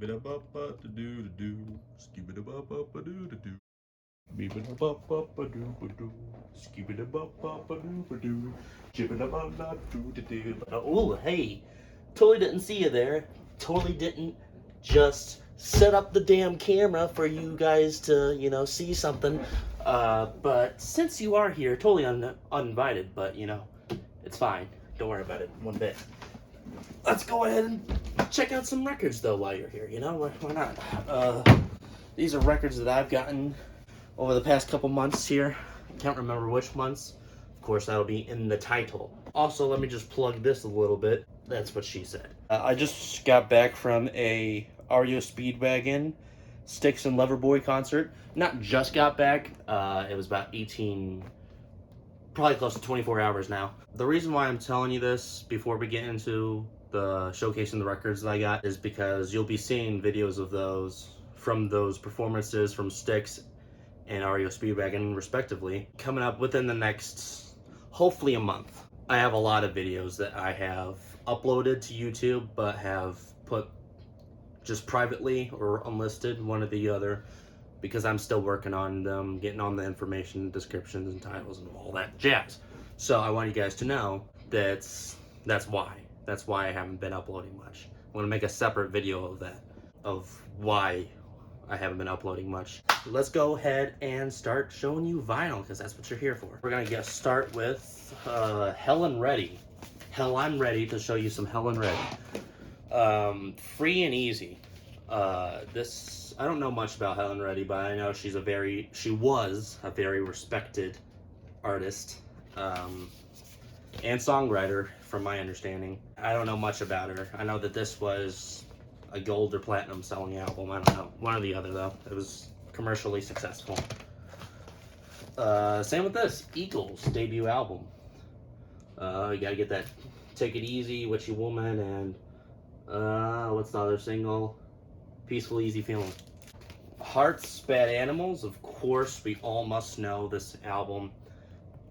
Skibidi-bop-bop-da-doo-da-doo. Skibidi-bop-bop-ba-doo-da-doo. Skibidi-bop-bop-ba-doo-ba-doo. Skibidi-bop-bop-ba-doo-ba-doo. Skibidi-bop-bop-doo-da-doo. Oh, hey, totally didn't see you there. Totally didn't just set up the damn camera for you guys to, see something. But since you are here, totally uninvited, but, it's fine. Don't worry about it one bit. Let's go ahead and check out some records, though, while you're here, Why not? These are records that I've gotten over the past couple months here. I can't remember which months. Of course, that'll be in the title. Also, let me just plug this a little bit. That's what she said. I just got back from a REO Speedwagon Styx and Loverboy concert. Not just got back. It was about 18, probably close to 24 hours now. The reason why I'm telling you this before we get into the showcasing the records that I got is because you'll be seeing videos of those from those performances from Styx and REO Speedwagon respectively coming up within the next, hopefully, a month. I have a lot of videos that I have uploaded to YouTube but have put just privately or unlisted, one or the other, because I'm still working on them, getting on the information, descriptions, and titles, and all that jazz. So I want you guys to know that's why. That's why I haven't been uploading much. I want to make a separate video of that, of why I haven't been uploading much. Let's go ahead and start showing you vinyl, because that's what you're here for. We're gonna start with Helen Reddy. Hell, I'm ready to show you some Helen Reddy. Free and Easy. This, I don't know much about Helen Reddy, but I know she was a very respected artist and songwriter, from my understanding. I don't know much about her. I know that this was a gold or platinum selling album. I don't know. One or the other, though. It was commercially successful. Same with this. Eagles debut album. You gotta get that Take It Easy, Witchy Woman, and what's the other single? Peaceful Easy Feeling. Hearts, Bad Animals. Of course, we all must know this album.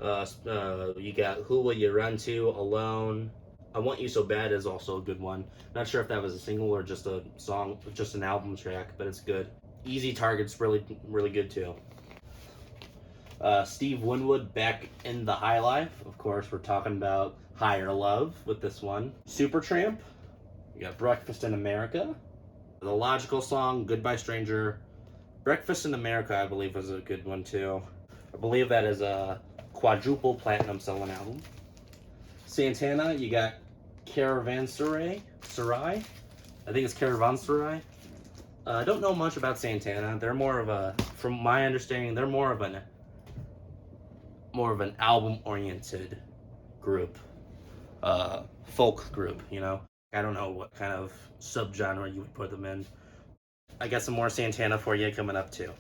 You got Who Will You Run To, Alone. I Want You So Bad is also a good one. Not sure if that was a single or just a song, just an album track, but it's good. Easy Target's really, really good too. Steve Winwood, Back in the High Life. Of course, we're talking about Higher Love with this one. Supertramp. You got Breakfast in America. The Logical Song, Goodbye Stranger. Breakfast in America, I believe, was a good one too. I believe that is a quadruple platinum selling album. Santana, you got Caravanserai. I think it's Caravanserai. I don't know much about Santana. They're more of a, from my understanding, they're more of an album-oriented group, folk group. I don't know what kind of subgenre you would put them in. I got some more Santana for you coming up too.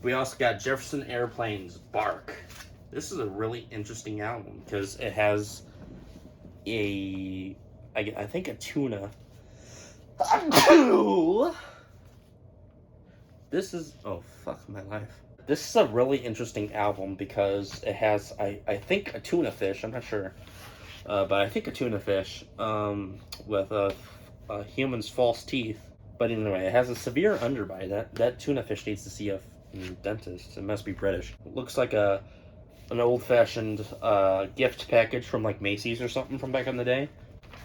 We also got Jefferson Airplane's Bark. This is a really interesting album because it has I think a tuna. This is, oh fuck my life. This is a really interesting album because it has, I think, a tuna fish. I'm not sure. But I think a tuna fish with a human's false teeth. But anyway, it has a severe underbite. That tuna fish needs to see a dentist. It must be British. It looks like an old-fashioned gift package from like Macy's or something from back in the day.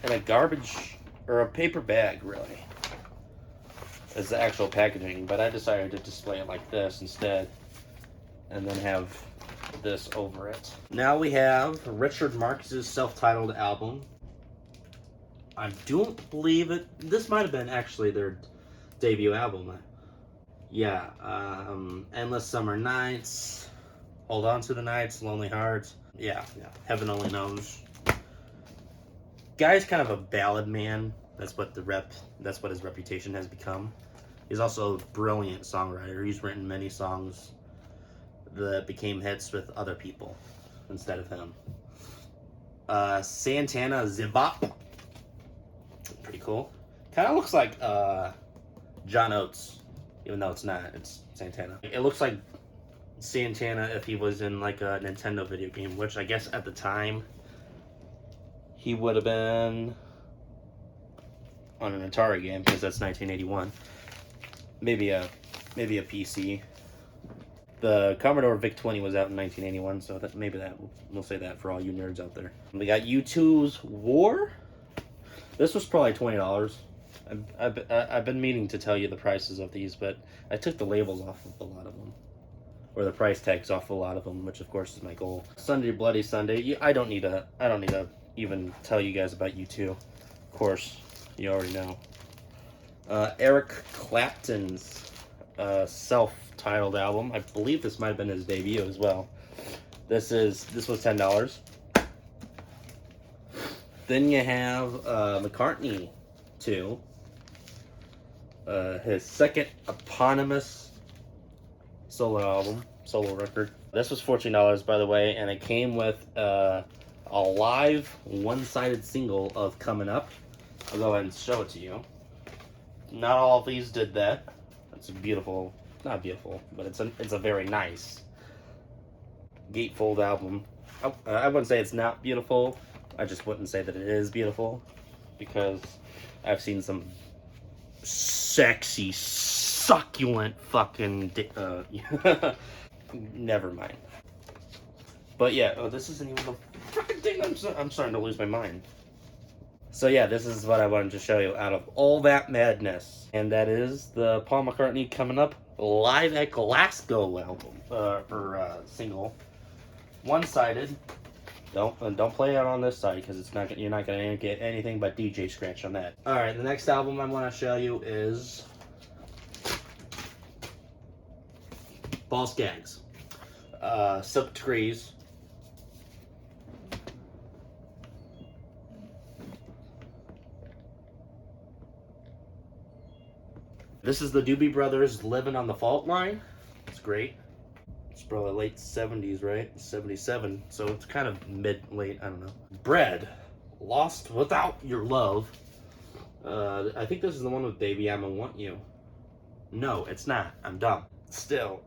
And a garbage, or a paper bag, really, is the actual packaging. But I decided to display it like this instead. And then have this over it. Now we have Richard Marx's self-titled album. I don't believe it. This might have been actually their debut album. Yeah, Endless Summer Nights, Hold On to the Nights, Lonely Hearts. Yeah, Heaven Only Knows. Guy's kind of a ballad man. That's what his reputation has become. He's also a brilliant songwriter. He's written many songs that became hits with other people instead of him. Santana Zibop. Pretty cool. Kind of looks like John Oates, even though it's not. It's Santana. It looks like Santana if he was in like a Nintendo video game, which I guess at the time he would have been. on an Atari game because that's 1981. Maybe a PC. The Commodore VIC-20 was out in 1981, so we'll say that for all you nerds out there. We got U2's War. This was probably $20. I've been meaning to tell you the prices of these, but I took the labels off of a lot of them, or the price tags off of a lot of them, which of course is my goal. Sunday Bloody Sunday. I don't need to even tell you guys about U2. Of course, you already know. Eric Clapton's self-titled album. I believe this might have been his debut as well. This was $10. Then you have McCartney 2. His second eponymous solo record. This was $14, by the way, and it came with a live one-sided single of Coming Up. I'll go ahead and show it to you. Not all of these did that. It's beautiful. Not beautiful, but it's a very nice gatefold album. I wouldn't say it's not beautiful. I just wouldn't say that it is beautiful, because I've seen some sexy, succulent fucking never mind. But yeah, this isn't even the fucking thing. I'm starting to lose my mind. So yeah, this is what I wanted to show you out of all that madness, and that is the Paul McCartney Coming Up Live at Glasgow album or single, one-sided. Don't play it on this side because you're not gonna get anything but DJ scratch on that. All right, the next album I want to show you is False Gags, Silk Degrees. This is the Doobie Brothers Living on the Fault Line. It's great. It's probably late 70s, right? 77. So it's kind of mid-late, I don't know. Bread. Lost Without Your Love. I think this is the one with Baby I'ma Want You. No, it's not. I'm dumb. Still,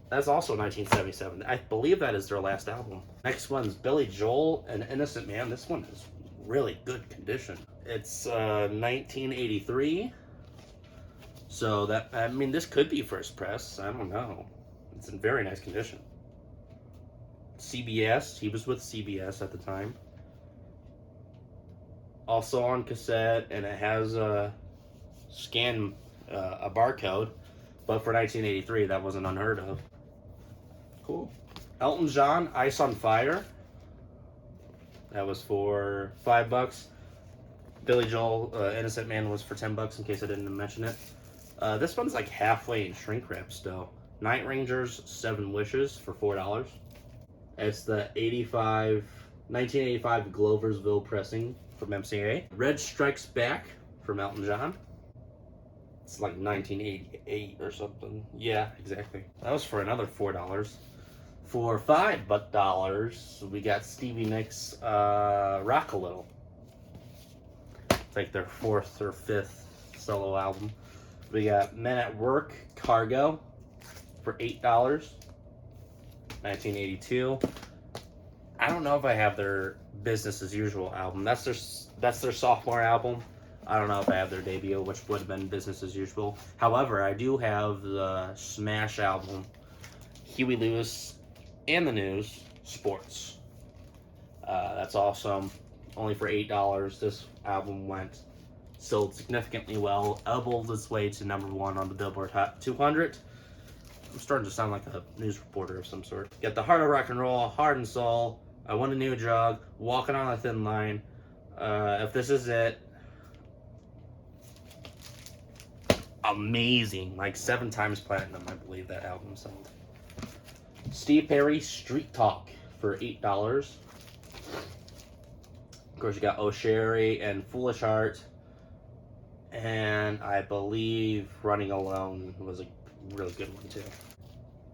that's also 1977. I believe that is their last album. Next one's Billy Joel and Innocent Man. This one is really good condition. It's 1983. So this could be first press. I don't know. It's in very nice condition. CBS. He was with CBS at the time. Also on cassette, and it has a barcode. But for 1983, that wasn't unheard of. Cool. Elton John, Ice on Fire. That was for $5. Billy Joel, Innocent Man was for $10, in case I didn't mention it. This one's like halfway in shrink wrap still. Night Rangers, 7 Wishes for $4. It's the 1985 Gloversville pressing from MCA. Red Strikes Back from Elton John. It's like 1988 or something. Yeah, exactly. That was for another $4. For $5, we got Stevie Nicks' Rock a Little. It's like their 4th or 5th solo album. We got Men at Work, Cargo for $8. 1982. I don't know if I have their Business as Usual album. That's their sophomore album. I don't know if I have their debut, which would have been Business as Usual. However, I do have the Smash album, Huey Lewis and the News, Sports. That's awesome. Only for $8. This album sold significantly well, elbowed its way to #1 on the Billboard Hot 200. I'm starting to sound like a news reporter of some sort. Got the Heart of Rock and Roll, Heart and Soul, I Want a New Drug, Walking on a Thin Line, If This Is It. Amazing, like 7 times platinum, I believe that album sold. Steve Perry, Street Talk for $8. Of course, you got O'Sherry and Foolish Heart. And I believe Running Alone was a really good one too.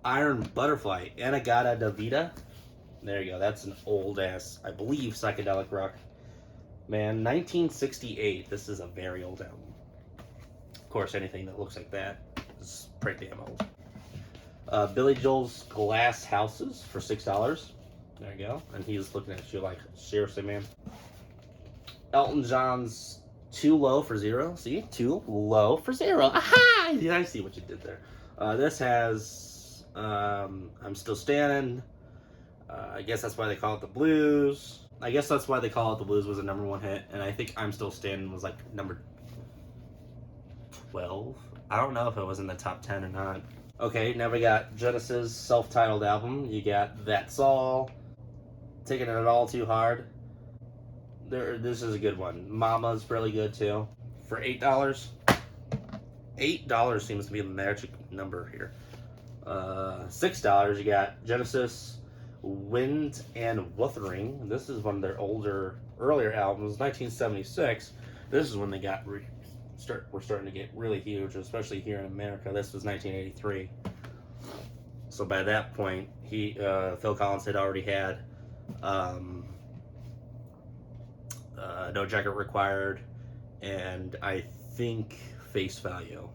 Iron Butterfly, Anagata Davida. There you go. That's an old ass, I believe, psychedelic rock. Man, 1968. This is a very old album. Of course, anything that looks like that is pretty damn old. Billy Joel's Glass Houses for $6. There you go. And he's looking at you like, seriously, man. Elton John's Too low for zero. See? Too low for zero. Aha! Yeah, I see what you did there. This has I'm Still Standing. I guess that's why they call it the Blues. I guess that's why they call it the Blues was a #1 hit. And I think I'm Still Standing was like number 12. I don't know if it was in the top 10 or not. Okay, now we got Genesis' self-titled album. You got That's All. Taking It All Too Hard. This is a good one. Mama's really good too. For $8. $8 seems to be the magic number here. $6 you got Genesis, Wind and Wuthering. This is one of their earlier albums, 1976. This is when they got we're starting to get really huge, especially here in America. This was 1983. So by that point, Phil Collins had already had No Jacket Required, and I think Face Value.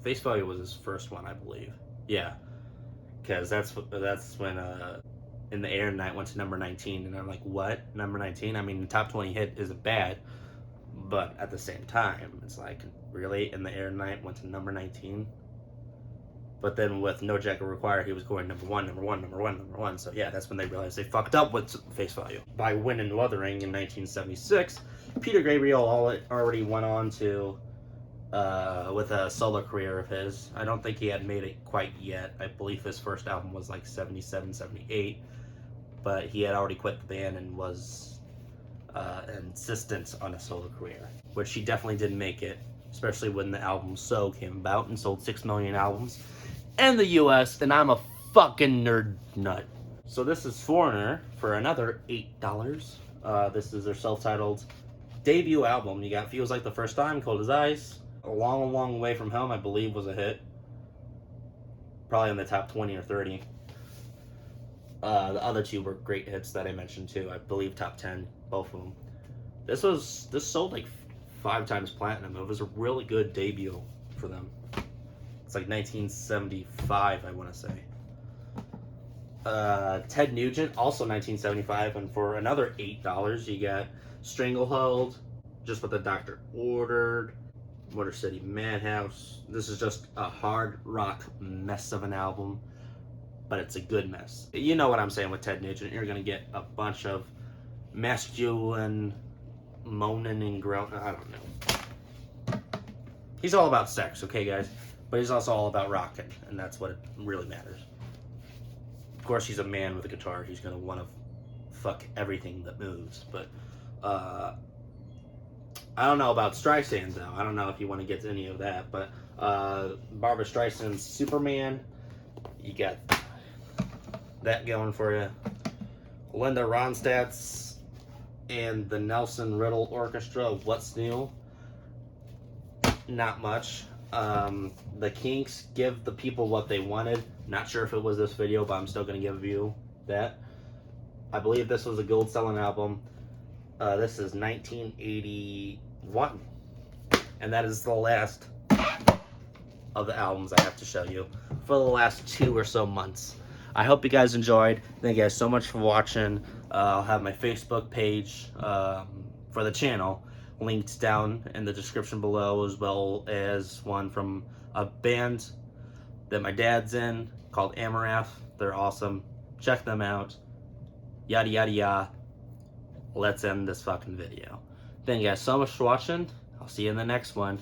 Face Value was his first one, I believe. Yeah, because that's when In the Air Night went to number 19, and I'm like, what? Number 19? I mean, the top 20 hit isn't bad, but at the same time, it's like, really? In the Air Night went to number 19? But then with No Jacket Required, he was going number one. So yeah, that's when they realized they fucked up with Face Value. By Wind and Wuthering in 1976, Peter Gabriel already went on to, with a solo career of his. I don't think he had made it quite yet. I believe his first album was like 77, 78. But he had already quit the band and was insistent on a solo career, which he definitely didn't make it, especially when the album So came about and sold 6 million albums in the US, and I'm a fucking nerd nut. So this is Foreigner for another $8. This is their self-titled debut album. You got Feels Like the First Time, Cold as Ice. A Long Way From Home, I believe, was a hit. Probably in the top 20 or 30. The other two were great hits that I mentioned too. I believe top 10, both of them. This sold like 5 times platinum. It was a really good debut for them. It's like 1975, I want to say. Ted Nugent, also 1975, and for another $8, you got Stranglehold, Just What the Doctor Ordered, Motor City Madhouse. This is just a hard rock mess of an album, but it's a good mess. You know what I'm saying with Ted Nugent. You're going to get a bunch of masculine moaning and groaning. I don't know. He's all about sex, okay, guys? But he's also all about rocking, and that's what it really matters. Of course, he's a man with a guitar. He's going to want to fuck everything that moves. But I don't know about Streisand, though. I don't know if you want to get to any of that. But Barbra Streisand's Superman, you got that going for you. Linda Ronstadt's and the Nelson Riddle Orchestra, What's New? Not much. The Kinks, Give the People What They Wanted. Not sure if it was this video, but I'm still going to give you that. I believe this was a gold selling album. This is 1981. And that is the last of the albums I have to show you for the last 2 or so months. I hope you guys enjoyed. Thank you guys so much for watching. I'll have my Facebook page for the channel linked down in the description below, as well as one from a band that my dad's in called Amorath. They're awesome. Check them out. Yada yada yada. Let's end this fucking video. Thank you guys so much for watching. I'll see you in the next one.